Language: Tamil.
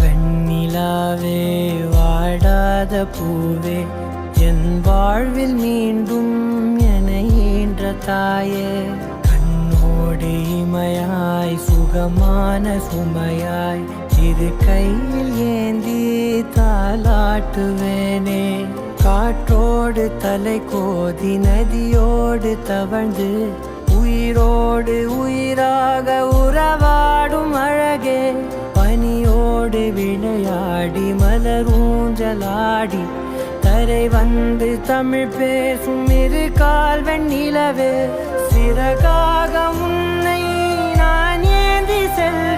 வெண்ணிலாவே வாடாத பூவே என் வாழ்வில் மீண்டும் என ஈன்ற தாயே கண்ணோடு இமையாய் சுகமான சுமையாய் இரு கையில் ஏந்தி தாலாட்டுவேனே காற்றோடு தலை கோதி நதியோடு தவழ்ந்து உயிரோடு உயிராக உறவாடும் அழகே பனியோடு விளையாடி மலரூஞ்சலாடி தரை வந்து தமிழ் பேசும் இரு கால் வெண்ணிலவே சிறகாக உன்னை நான் ஏந்தி செல்ல